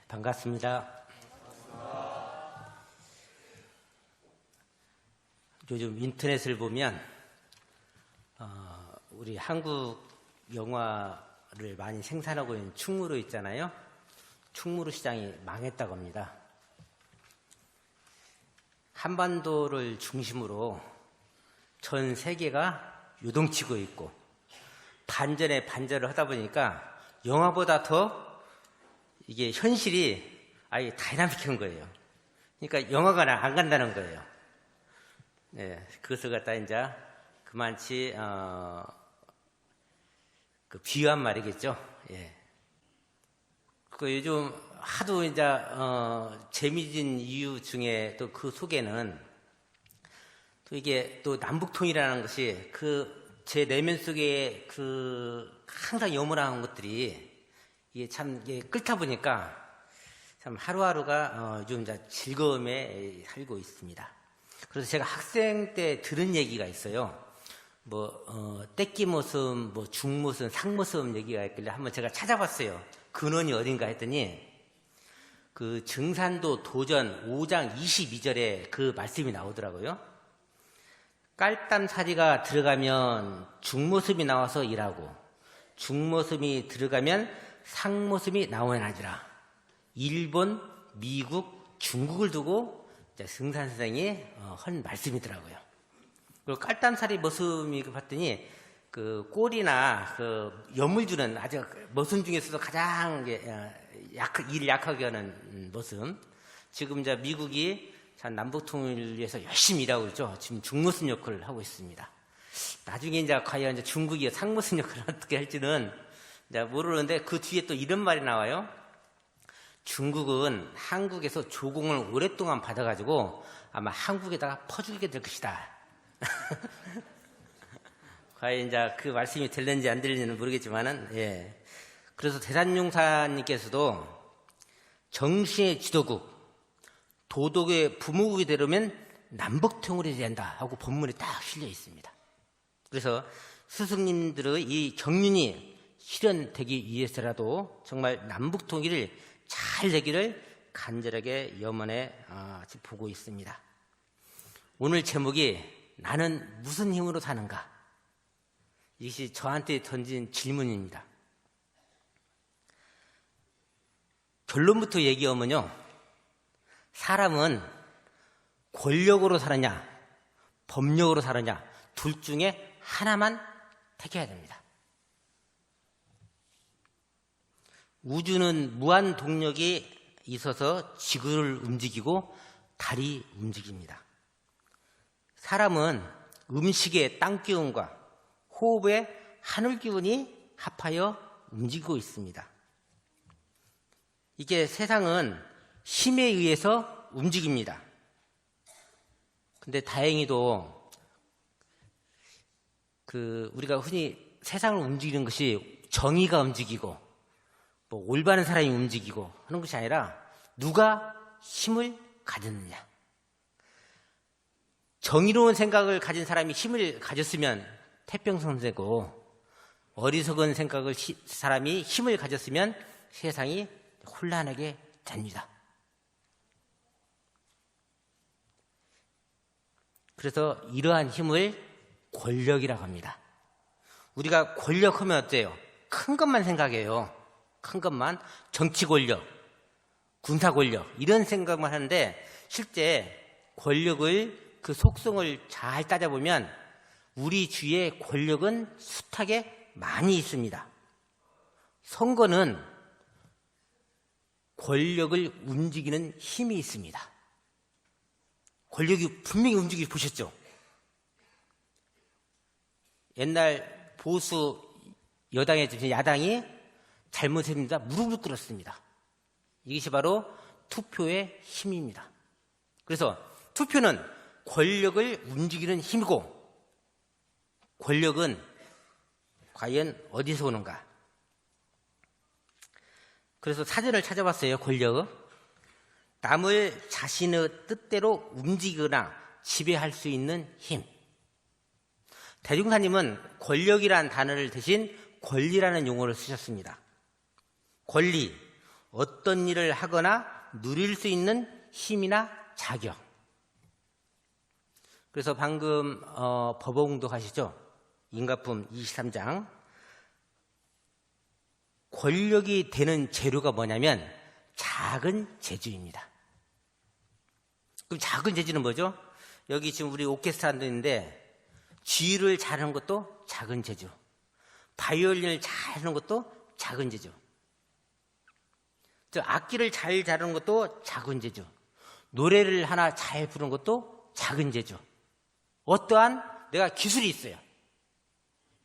반갑습니다. 요즘 인터넷을 보면 우리 한국 영화를 많이 생산하고 있는 충무로 있잖아요. 충무로 시장이 망했다고 합니다. 한반도를 중심으로 전 세계가 요동치고 있고 반전에 반전을 하다 보니까 영화보다 더 이게 현실이 아예 다이나믹한 거예요. 그러니까 영화가 안 간다는 거예요. 네, 그것을 갖다 이제 그만치 비유한 말이겠죠. 예. 그 요즘 하도 이제 재미진 이유 중에 또 그 속에는 또 이게 또 남북통일이라는 것이 제 내면 속에 항상 염원하는 것들이 이게 참 끓다 보니까 참 하루하루가 좀 즐거움에 살고 있습니다. 그래서 제가 학생 때 들은 얘기가 있어요. 떼끼모습, 중모습, 상모습 얘기가 있길래 한번 제가 찾아봤어요. 근원이 어딘가 했더니 그 증산도 도전 5장 22절에 그 말씀이 나오더라고요. 깔땀사리가 들어가면 중모습이 나와서 일하고 중모습이 들어가면 상모습이 나오나니라. 일본, 미국, 중국을 두고 승산 선생이 한 말씀이더라고요. 그리고 깔땀사리 모습이 봤더니 그 꼴이나 여물주는 아주 모습 중에서도 가장 일 약하게 하는 모습. 지금 이제 미국이 남북통일을 위해서 열심히 일하고 있죠. 지금 중모습 역할을 하고 있습니다. 나중에 이제 과연 중국이 상모습 역할을 어떻게 할지는 이제 모르는데 그 뒤에 또 이런 말이 나와요. 중국은 한국에서 조공을 오랫동안 받아가지고 아마 한국에다가 퍼주게 될 것이다. 과연 이제 그 말씀이 될는지 안 될는지는 모르겠지만은, 예. 그래서 대산용사님께서도 정신의 지도국, 도덕의 부모국이 되려면 남북통일이 된다 하고 본문에 딱 실려 있습니다. 그래서 스승님들의 이 경륜이 실현되기 위해서라도 정말 남북통일을 잘 되기를 간절하게 염원해 보고 있습니다. 오늘 제목이 나는 무슨 힘으로 사는가? 이것이 저한테 던진 질문입니다. 결론부터 얘기하면요. 사람은 권력으로 사느냐, 법력으로 사느냐, 둘 중에 하나만 택해야 됩니다. 우주는 무한 동력이 있어서 지구를 움직이고 달이 움직입니다. 사람은 음식의 땅기운과 호흡의 하늘기운이 합하여 움직이고 있습니다. 이게 세상은 힘에 의해서 움직입니다. 근데 다행히도 우리가 흔히 세상을 움직이는 것이 정의가 움직이고 올바른 사람이 움직이고 하는 것이 아니라 누가 힘을 가졌느냐. 정의로운 생각을 가진 사람이 힘을 가졌으면 태평성세고 어리석은 생각을 사람이 힘을 가졌으면 세상이 혼란하게 됩니다. 그래서 이러한 힘을 권력이라고 합니다. 우리가 권력하면 어때요? 큰 것만 생각해요. 큰 것만. 정치 권력, 군사 권력 이런 생각만 하는데 실제 권력을 그 속성을 잘 따져보면 우리 주위에 권력은 숱하게 많이 있습니다. 선거는 권력을 움직이는 힘이 있습니다. 권력이 분명히 움직이지 보셨죠? 옛날 보수 여당의 야당이 잘못했습니다. 무릎을 꿇었습니다. 이것이 바로 투표의 힘입니다. 그래서 투표는 권력을 움직이는 힘이고 권력은 과연 어디서 오는가? 그래서 사전을 찾아봤어요. 권력. 남을 자신의 뜻대로 움직이거나 지배할 수 있는 힘. 대중사님은 권력이란 단어를 대신 권리라는 용어를 쓰셨습니다. 권리, 어떤 일을 하거나 누릴 수 있는 힘이나 자격. 그래서 방금 법어공독 하시죠? 인가품 23장. 권력이 되는 재료가 뭐냐면 작은 재주입니다. 그럼 작은 재주는 뭐죠? 여기 지금 우리 오케스트라도 있는데 쥐를 잘하는 것도 작은 재주, 바이올린을 잘하는 것도 작은 재주, 악기를 잘 다루는 것도 작은 재주, 노래를 하나 잘 부르는 것도 작은 재주. 어떠한 내가 기술이 있어요.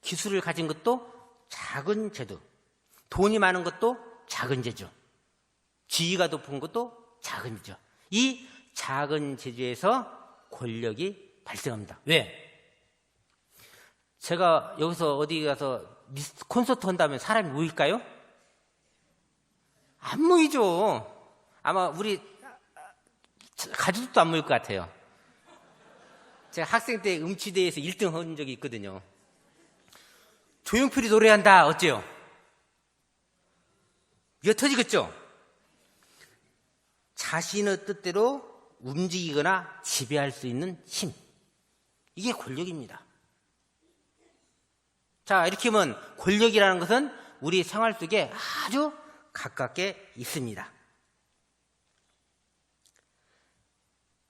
기술을 가진 것도 작은 재주. 돈이 많은 것도 작은 재주. 지위가 높은 것도 작은 재주. 이 작은 재주에서 권력이 발생합니다. 왜? 제가 여기서 어디 가서 콘서트 한다면 사람이 모일까요? 안 모이죠. 아마 우리 가족도 안 모일 것 같아요. 제가 학생 때 음치대회에서 1등 한 적이 있거든요. 조용필이 노래한다. 어째요? 이거 터지겠죠? 자신의 뜻대로 움직이거나 지배할 수 있는 힘. 이게 권력입니다. 자, 이렇게 하면 권력이라는 것은 우리 생활 속에 아주 가깝게 있습니다.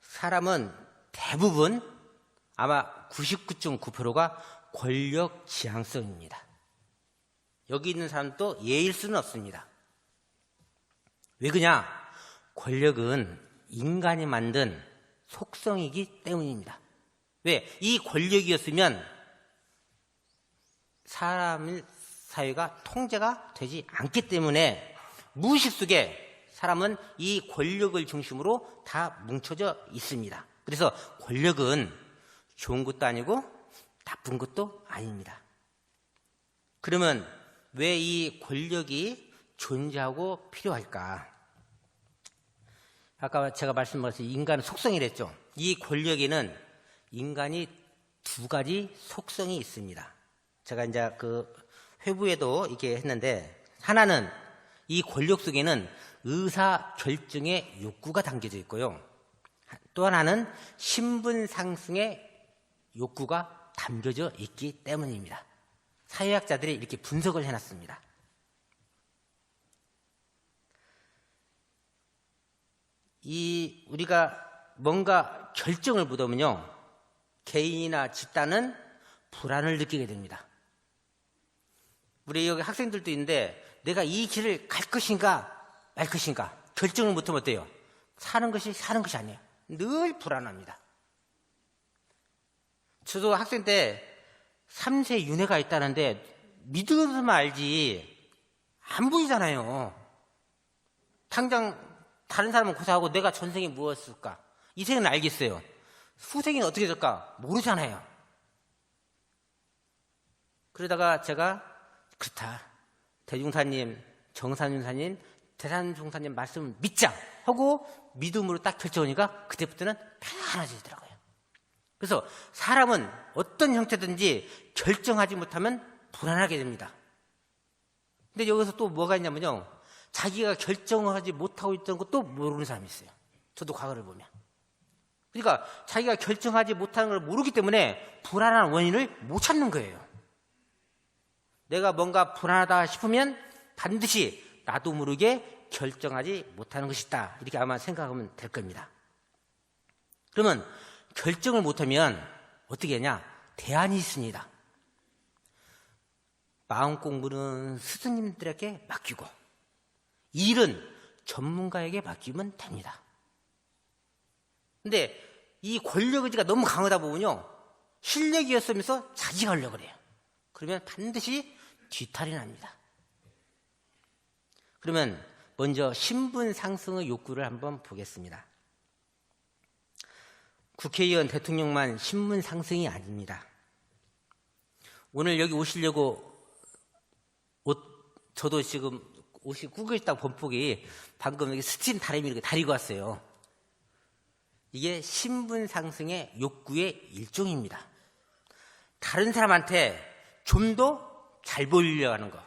사람은 대부분 아마 99.9%가 권력 지향성입니다. 여기 있는 사람도 예일 수는 없습니다. 왜 그러냐? 권력은 인간이 만든 속성이기 때문입니다. 왜? 이 권력이었으면 사람의 사회가 통제가 되지 않기 때문에 무의식 속에 사람은 이 권력을 중심으로 다 뭉쳐져 있습니다. 그래서 권력은 좋은 것도 아니고 나쁜 것도 아닙니다. 그러면 왜 이 권력이 존재하고 필요할까? 아까 제가 말씀드렸듯이 인간은 속성이랬죠. 이 권력에는 인간이 두 가지 속성이 있습니다. 제가 이제 그 회부에도 이렇게 했는데, 하나는 이 권력 속에는 의사 결정의 욕구가 담겨져 있고요. 또 하나는 신분 상승의 욕구가 담겨져 있기 때문입니다. 사회학자들이 이렇게 분석을 해놨습니다. 우리가 뭔가 결정을 묻으면요, 개인이나 집단은 불안을 느끼게 됩니다. 우리 여기 학생들도 있는데 내가 이 길을 갈 것인가 말 것인가 결정을 못하면 어때요? 사는 것이 아니에요. 늘 불안합니다. 저도 학생 때 3세 윤회가 있다는데 믿으면 알지 안 보이잖아요. 당장 다른 사람은 고사하고 내가 전생에 무엇을까? 이 생은 알겠어요. 후생이 어떻게 될까? 모르잖아요. 그러다가 제가 그렇다. 대중사님, 정산윤사님, 대산종사님 말씀을 믿자 하고 믿음으로 딱 결정하니까 그때부터는 편안해지더라고요. 그래서 사람은 어떤 형태든지 결정하지 못하면 불안하게 됩니다. 근데 여기서 또 뭐가 있냐면요, 자기가 결정하지 못하고 있던 것도 모르는 사람이 있어요. 저도 과거를 보면. 그러니까 자기가 결정하지 못하는 걸 모르기 때문에 불안한 원인을 못 찾는 거예요. 내가 뭔가 불안하다 싶으면 반드시 나도 모르게 결정하지 못하는 것이다. 이렇게 아마 생각하면 될 겁니다. 그러면 결정을 못하면 어떻게 하냐? 대안이 있습니다. 마음 공부는 스승님들에게 맡기고 일은 전문가에게 맡기면 됩니다. 근데 이 권력 의지가 너무 강하다 보면요, 실력이었으면서 자지가 하려고 그래요. 그러면 반드시 뒤탈이 납니다. 그러면 먼저 신분 상승의 욕구를 한번 보겠습니다. 국회의원, 대통령만 신분 상승이 아닙니다. 오늘 여기 오시려고 저도 지금 옷이 구겨 있다고 범폭이 방금 여기 스친 다리미 이렇게 다리고 왔어요. 이게 신분 상승의 욕구의 일종입니다. 다른 사람한테 좀 더 잘 보이려고 하는 거,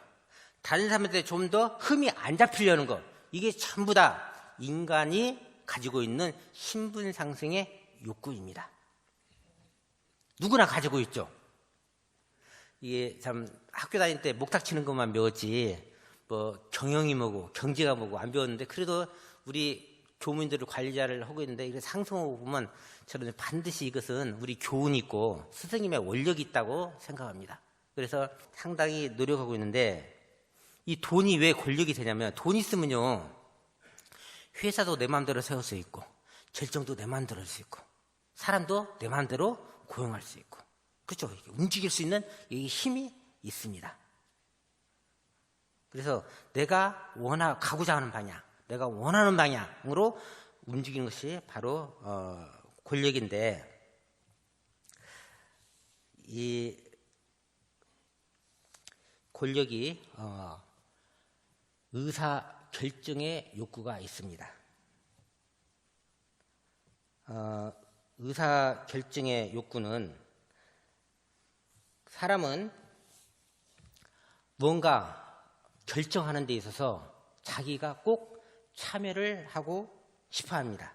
다른 사람한테 좀 더 흠이 안 잡히려는 거, 이게 전부 다 인간이 가지고 있는 신분 상승의 욕구입니다. 누구나 가지고 있죠. 이게 참 학교 다닐 때 목탁 치는 것만 배웠지 뭐 경영이 뭐고 경제가 뭐고 안 배웠는데, 그래도 우리 교무인들을 관리자를 하고 있는데 이게 상승하고 보면 저는 반드시 이것은 우리 교훈이 있고 스승님의 원력이 있다고 생각합니다. 그래서 상당히 노력하고 있는데, 이 돈이 왜 권력이 되냐면, 돈 있으면요 회사도 내 마음대로 세울 수 있고 결정도 내 마음대로 할 수 있고 사람도 내 마음대로 고용할 수 있고, 그렇죠? 움직일 수 있는 이 힘이 있습니다. 그래서 내가 가고자 하는 방향, 내가 원하는 방향으로 움직이는 것이 바로 권력인데, 이 권력이 의사 결정의 욕구가 있습니다. 의사 결정의 욕구는, 사람은 뭔가 결정하는 데 있어서 자기가 꼭 참여를 하고 싶어 합니다.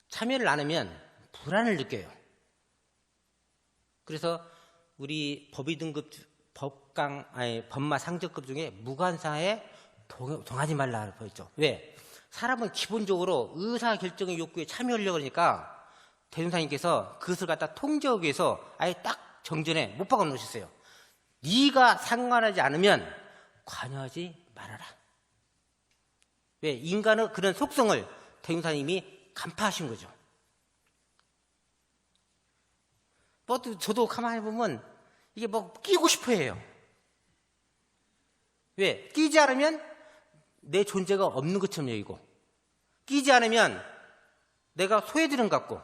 참여를 안 하면 불안을 느껴요. 그래서 우리 법의 등급 법마 상접급 중에 무관사에 동하지 말라 그랬죠. 왜? 사람은 기본적으로 의사결정의 욕구에 참여하려고 하니까 대종사님께서 그것을 갖다 통제하기 위해서 아예 딱 정전에 못 박아 놓으셨어요. 네가 상관하지 않으면 관여하지 말아라. 왜? 인간의 그런 속성을 대종사님이 간파하신 거죠. 뭐 저도 가만히 보면 이게 뭐 끼고 싶어 해요. 왜? 끼지 않으면 내 존재가 없는 것처럼 여기고, 끼지 않으면 내가 소외되는 것 같고,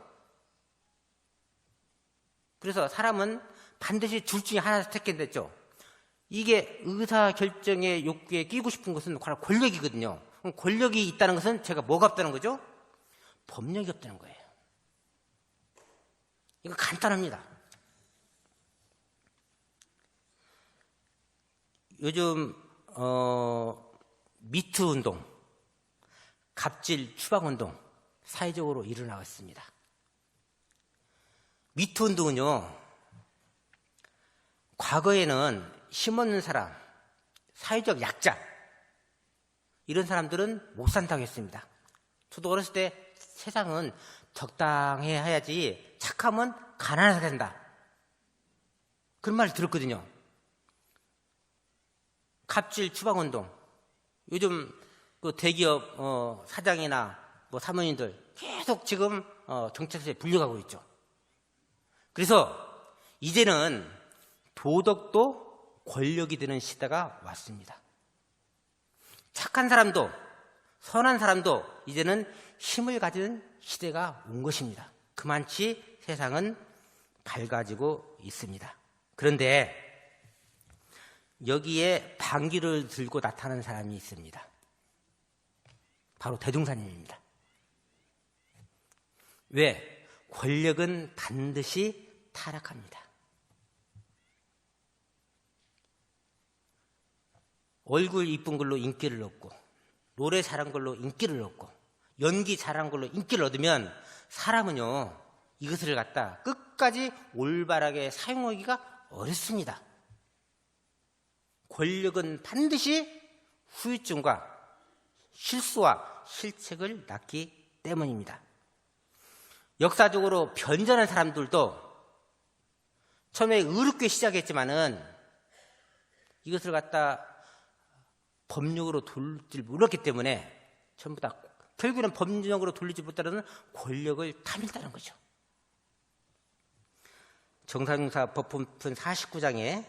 그래서 사람은 반드시 둘 중에 하나를 택했댔죠. 이게 의사결정의 욕구에 끼고 싶은 것은 바로 권력이거든요. 그럼 권력이 있다는 것은 제가 뭐가 없다는 거죠? 법력이 없다는 거예요. 이거 간단합니다. 요즘 미투 운동, 갑질 추방 운동 사회적으로 일어나고 있습니다. 미투 운동은요, 과거에는 힘없는 사람, 사회적 약자, 이런 사람들은 못 산다고 했습니다. 저도 어렸을 때 세상은 적당해야지 착하면 가난해서 된다, 그런 말을 들었거든요. 갑질 추방운동, 요즘 그 대기업 사장이나 뭐 사모님들 계속 지금 경찰서에 불려가고 있죠. 그래서 이제는 도덕도 권력이 되는 시대가 왔습니다. 착한 사람도 선한 사람도 이제는 힘을 가지는 시대가 온 것입니다. 그만치 세상은 밝아지고 있습니다. 그런데 여기에 방귀를 들고 나타나는 사람이 있습니다. 바로 대종사님입니다. 왜? 권력은 반드시 타락합니다. 얼굴 이쁜 걸로 인기를 얻고, 노래 잘한 걸로 인기를 얻고, 연기 잘한 걸로 인기를 얻으면 사람은요, 이것을 갖다 끝까지 올바르게 사용하기가 어렵습니다. 권력은 반드시 후유증과 실수와 실책을 낳기 때문입니다. 역사적으로 변전한 사람들도 처음에 의롭게 시작했지만은 이것을 갖다 법력으로 돌릴 줄 몰랐기 때문에 전부 다 결국에는 법력으로 돌리지 못하는 권력을 탐했다는 거죠. 정상용사 법훈편 49장에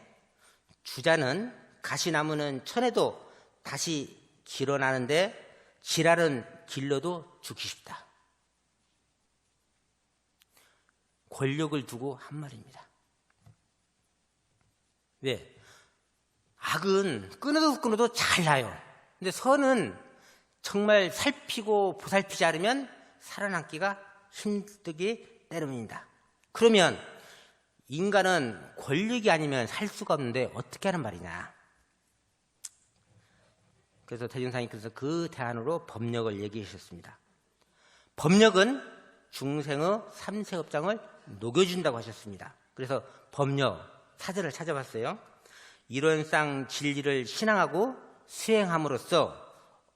주자는 가시나무는 천에도 다시 길어나는데 지랄은 길러도 죽기 쉽다. 권력을 두고 한 말입니다. 왜? 악은 끊어도 잘 나요. 근데 선은 정말 살피고 보살피지 않으면 살아남기가 힘들기 때문입니다. 그러면 인간은 권력이 아니면 살 수가 없는데 어떻게 하는 말이냐? 그래서 대종사님께서 그 대안으로 법력을 얘기해 주셨습니다. 법력은 중생의 삼세업장을 녹여준다고 하셨습니다. 그래서 법력, 사전을 찾아봤어요. 이론상 진리를 신앙하고 수행함으로써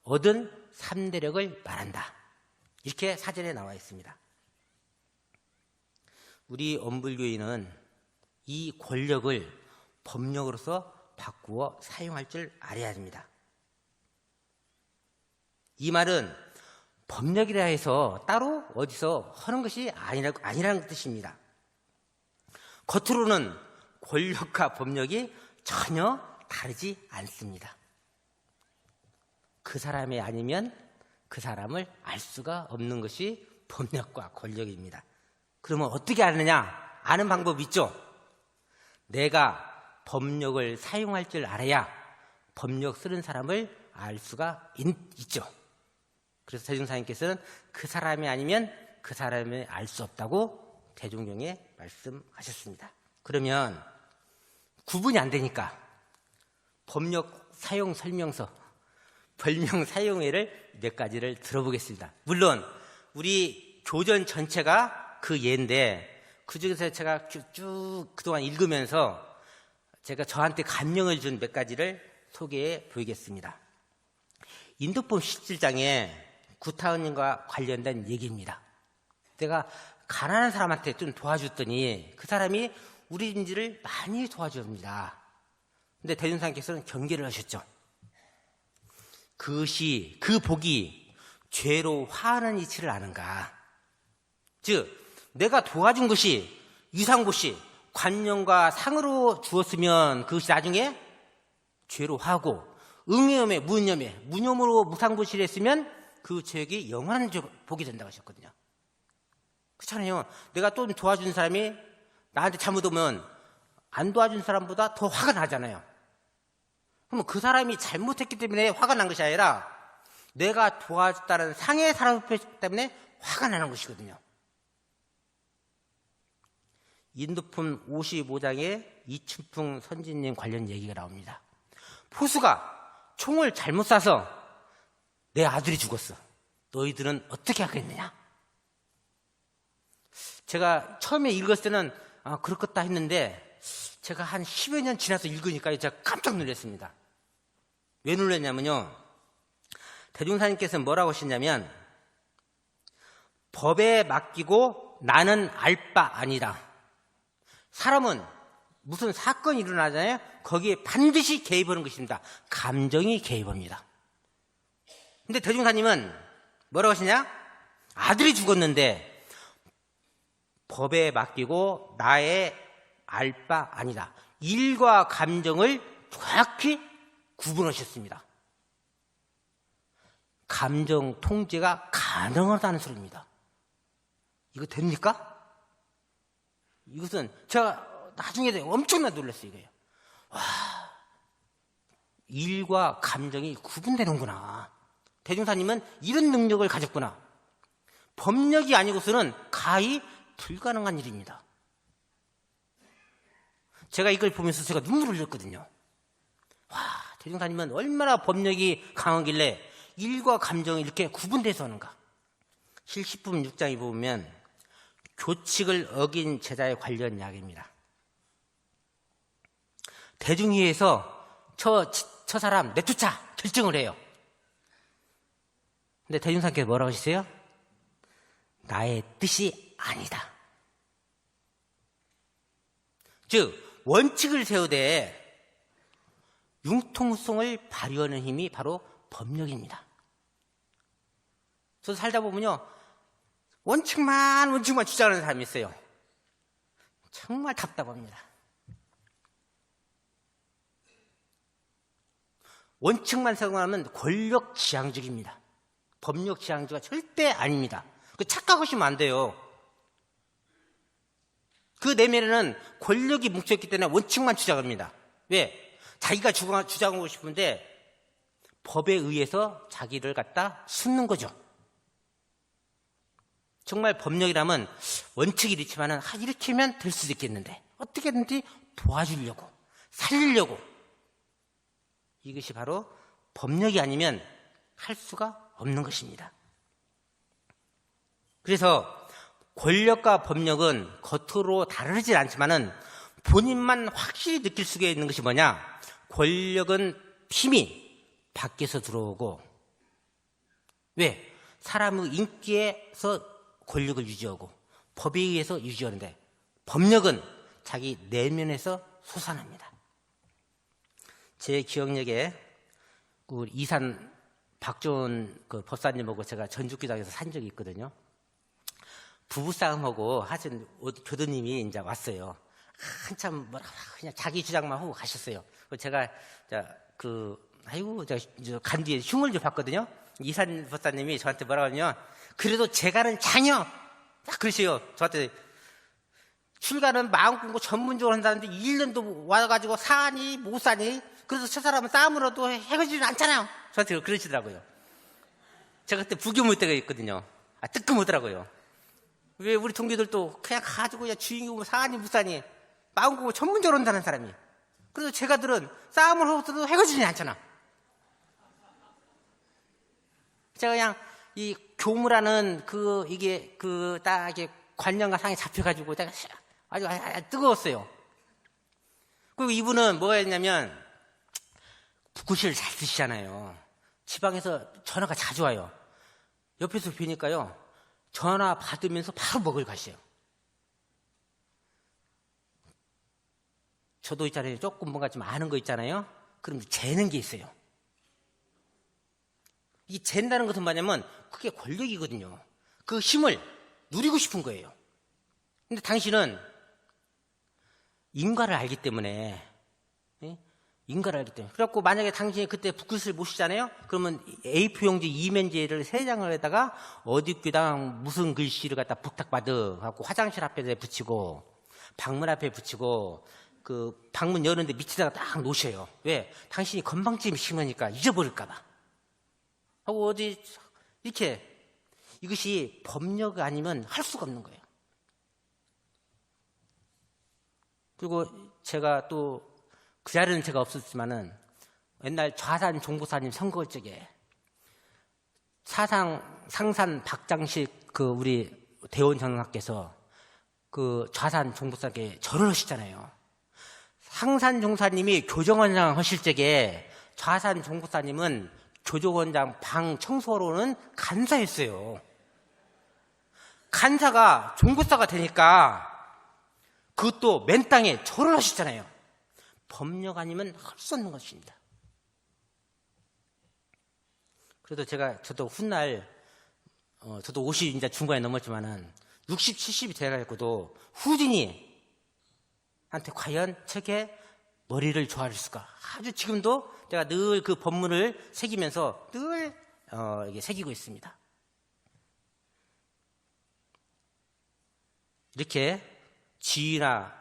얻은 삼대력을 말한다. 이렇게 사전에 나와 있습니다. 우리 엄불교인은 이 권력을 법력으로서 바꾸어 사용할 줄 알아야 합니다. 이 말은 법력이라 해서 따로 어디서 하는 것이 아니라는 뜻입니다. 겉으로는 권력과 법력이 전혀 다르지 않습니다. 그 사람이 아니면 그 사람을 알 수가 없는 것이 법력과 권력입니다. 그러면 어떻게 아느냐? 아는 방법 있죠? 내가 법력을 사용할 줄 알아야 법력 쓰는 사람을 알 수가 있죠. 그래서 대종사님께서는 그 사람이 아니면 그 사람을 알 수 없다고 대종경에 말씀하셨습니다. 그러면 구분이 안 되니까 법력 사용 설명서, 법령 사용회를 몇 가지를 들어보겠습니다. 물론 우리 교전 전체가 그 예인데 그중에서 제가 쭉 그동안 읽으면서 제가 저한테 감명을 준 몇 가지를 소개해 보이겠습니다. 인도법 17장에 구타원님과 관련된 얘기입니다. 내가 가난한 사람한테 좀 도와줬더니 그 사람이 우리 인지를 많이 도와줍니다. 근데 대종사님께서는 경계를 하셨죠. 그것이 그 복이 죄로 화하는 이치를 아는가. 즉 내가 도와준 것이 유상보시 관념과 상으로 주었으면 그것이 나중에 죄로 화하고 응염에 무념으로 무상보시를 했으면 그 죄액이 영원한 복이 된다고 하셨거든요. 그렇잖아요. 내가 또 도와준 사람이 나한테 잘못하면 안 도와준 사람보다 더 화가 나잖아요. 그러면 그 사람이 잘못했기 때문에 화가 난 것이 아니라 내가 도와줬다는 상의 사람 때문에 화가 나는 것이거든요. 인도품 55장에 이춘풍 선지님 관련 얘기가 나옵니다. 포수가 총을 잘못 쏴서 내 아들이 죽었어. 너희들은 어떻게 하겠느냐? 제가 처음에 읽었을 때는 그렇겠다 했는데 제가 한 10여 년 지나서 읽으니까 제가 깜짝 놀랐습니다. 왜 놀랐냐면요. 대종사님께서 뭐라고 하셨냐면 법에 맡기고 나는 알 바 아니다. 사람은 무슨 사건이 일어나잖아요. 거기에 반드시 개입하는 것입니다. 감정이 개입합니다. 근데 대종사님은 뭐라고 하시냐? 아들이 죽었는데 법에 맡기고 나의 알 바 아니다. 일과 감정을 정확히 구분하셨습니다. 감정 통제가 가능하다는 소리입니다. 이거 됩니까? 이것은 제가 나중에 엄청나게 놀랐어요. 이거예요. 와, 일과 감정이 구분되는구나. 대종사님은 이런 능력을 가졌구나. 법력이 아니고서는 가히 불가능한 일입니다. 제가 이걸 보면서 제가 눈물을 흘렸거든요. 와, 대종사님은 얼마나 법력이 강하길래 일과 감정이 이렇게 구분돼서 하는가. 실시품 6장에 보면 교칙을 어긴 제자에 관련 이야기입니다. 대중회에서 저 사람 내쫓아 결정을 해요. 근데 대중사님께서 뭐라고 하시세요? 나의 뜻이 아니다. 즉 원칙을 세우되 융통성을 발휘하는 힘이 바로 법력입니다. 저도 살다 보면요, 원칙만 주장하는 사람이 있어요. 정말 답답합니다. 원칙만 생각하면 권력 지향적입니다. 법력 지향적가 절대 아닙니다. 착각하시면 안 돼요. 그 내면에는 권력이 뭉쳐있기 때문에 원칙만 주장합니다. 왜? 자기가 주장하고 싶은데 법에 의해서 자기를 갖다 숨는 거죠. 정말 법력이라면 원칙이 이렇지만 이렇게 하면 될 수도 있겠는데 어떻게든지 도와주려고 살리려고, 이것이 바로 법력이 아니면 할 수가 없는 것입니다. 그래서 권력과 법력은 겉으로 다르진 않지만은 본인만 확실히 느낄 수가 있는 것이 뭐냐? 권력은 힘이 밖에서 들어오고, 왜? 사람의 인기에서 권력을 유지하고 법에 의해서 유지하는데, 법력은 자기 내면에서 솟아납니다. 제 기억력에 우리 이산 박조은 그 법사님하고 제가 전주교당에서 산 적이 있거든요. 부부싸움하고 하신 교도님이 이제 왔어요. 한참 그냥 자기 주장만 하고 가셨어요. 제가 간 뒤에 흉을 좀 봤거든요. 이산 법사님이 저한테 뭐라고 하냐면, 그래도 제가는 장녀 딱 그러세요. 저한테 출가는 마음 공부 전문적으로 한다는데 1년도 와가지고 사니 못 사니? 그래서 저 사람은 싸움으로도 해결지는 않잖아요. 저한테 그러시더라고요. 제가 그때 부교물 때가 있거든요. 뜨끔하더라고요. 왜 우리 동기들도 그냥 가지고 주인공 사니 못 사니? 마음 공부 전문적으로 한다는 사람이. 그래서 제가 들은 싸움을 하고도 해결지는 않잖아. 제가 그냥 이 교무라는 이게 관념과 상에 잡혀가지고 제가 아주 뜨거웠어요. 그리고 이분은 뭐가 했냐면, 글씨를 잘 쓰시잖아요. 지방에서 전화가 자주 와요. 옆에서 뵈니까요, 전화 받으면서 바로 먹을 가시요. 저도 있잖아요. 조금 뭔가 좀 아는 거 있잖아요. 그럼 재는 게 있어요. 이 잰다는 것은 뭐냐면 그게 권력이거든요. 그 힘을 누리고 싶은 거예요. 근데 당신은 인과를 알기 때문에, 그래갖고 만약에 당신이 그때 붓글씨를 못 쓰잖아요. 그러면 A4용지 이면지를 3장을 어디 교당 무슨 글씨를 갖다 부탁받아 갖고 화장실 앞에 붙이고 방문 앞에 붙이고 그 방문 여는데 밑에다가 딱 놓으셔요. 왜? 당신이 건방짐이 심하니까 잊어버릴까봐 하고 어디 이렇게. 이것이 법력 아니면 할 수가 없는 거예요. 그리고 제가 또 그 자리는 제가 없었지만은 옛날 좌산 종보사님 선거 쪽에 상산 박장식 우리 대원 장학께서 좌산 종보사께 절을 하시잖아요. 상산 종사님이 교정원장 하실 적에 좌산 종보사님은 교정원장 방 청소로는 간사였어요. 간사가 종보사가 되니까 그것도 맨 땅에 절을 하시잖아요. 법력 아니면 할 수 없는 것입니다. 그래도 저도 훗날, 저도 50 이제 중반에 넘었지만은 60, 70이 돼가지고도 후진이한테 과연 저게 머리를 조아렸을까? 아주 지금도 제가 늘 그 법문을 새기면서 늘 이게 새기고 있습니다. 이렇게 지위나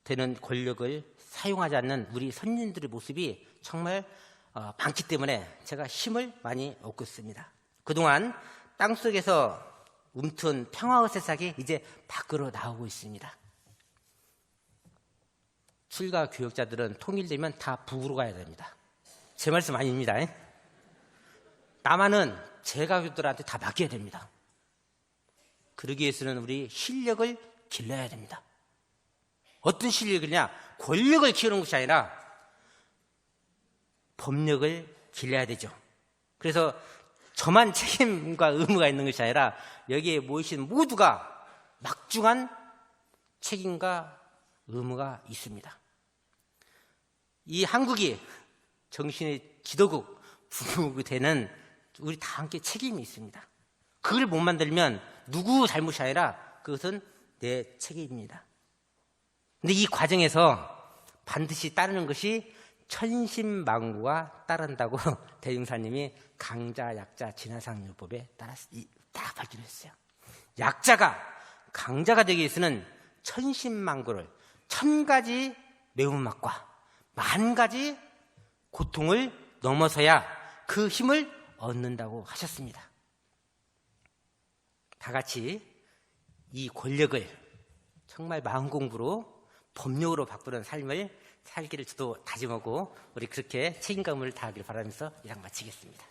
되는 권력을 사용하지 않는 우리 선진들의 모습이 정말 많기 때문에 제가 힘을 많이 얻고 있습니다. 그동안 땅속에서 움튼 평화의 새싹이 이제 밖으로 나오고 있습니다. 출가 교역자들은 통일되면 다 북으로 가야 됩니다. 제 말씀 아닙니다. 남한은 제 가족들한테 다 맡겨야 됩니다. 그러기 위해서는 우리 실력을 길러야 됩니다. 어떤 실력이냐? 권력을 키우는 것이 아니라 법력을 길러야 되죠. 그래서 저만 책임과 의무가 있는 것이 아니라 여기에 모이신 모두가 막중한 책임과 의무가 있습니다. 이 한국이 정신의 지도국, 부국이 되는 우리 다 함께 책임이 있습니다. 그걸 못 만들면 누구 잘못이 아니라 그것은 내 책임입니다. 근데 이 과정에서 반드시 따르는 것이 천신만고가 따른다고 대중사님이 강자, 약자, 진화상요법에 딱 발견했어요. 약자가 강자가 되기 위해서는 천신만고를 1000가지 매운맛과 10,000가지 고통을 넘어서야 그 힘을 얻는다고 하셨습니다. 다 같이 이 권력을 정말 마음공부로 법력으로 바꾸는 삶을 살기를 저도 다짐하고 우리 그렇게 책임감을 다하길 바라면서 이상 마치겠습니다.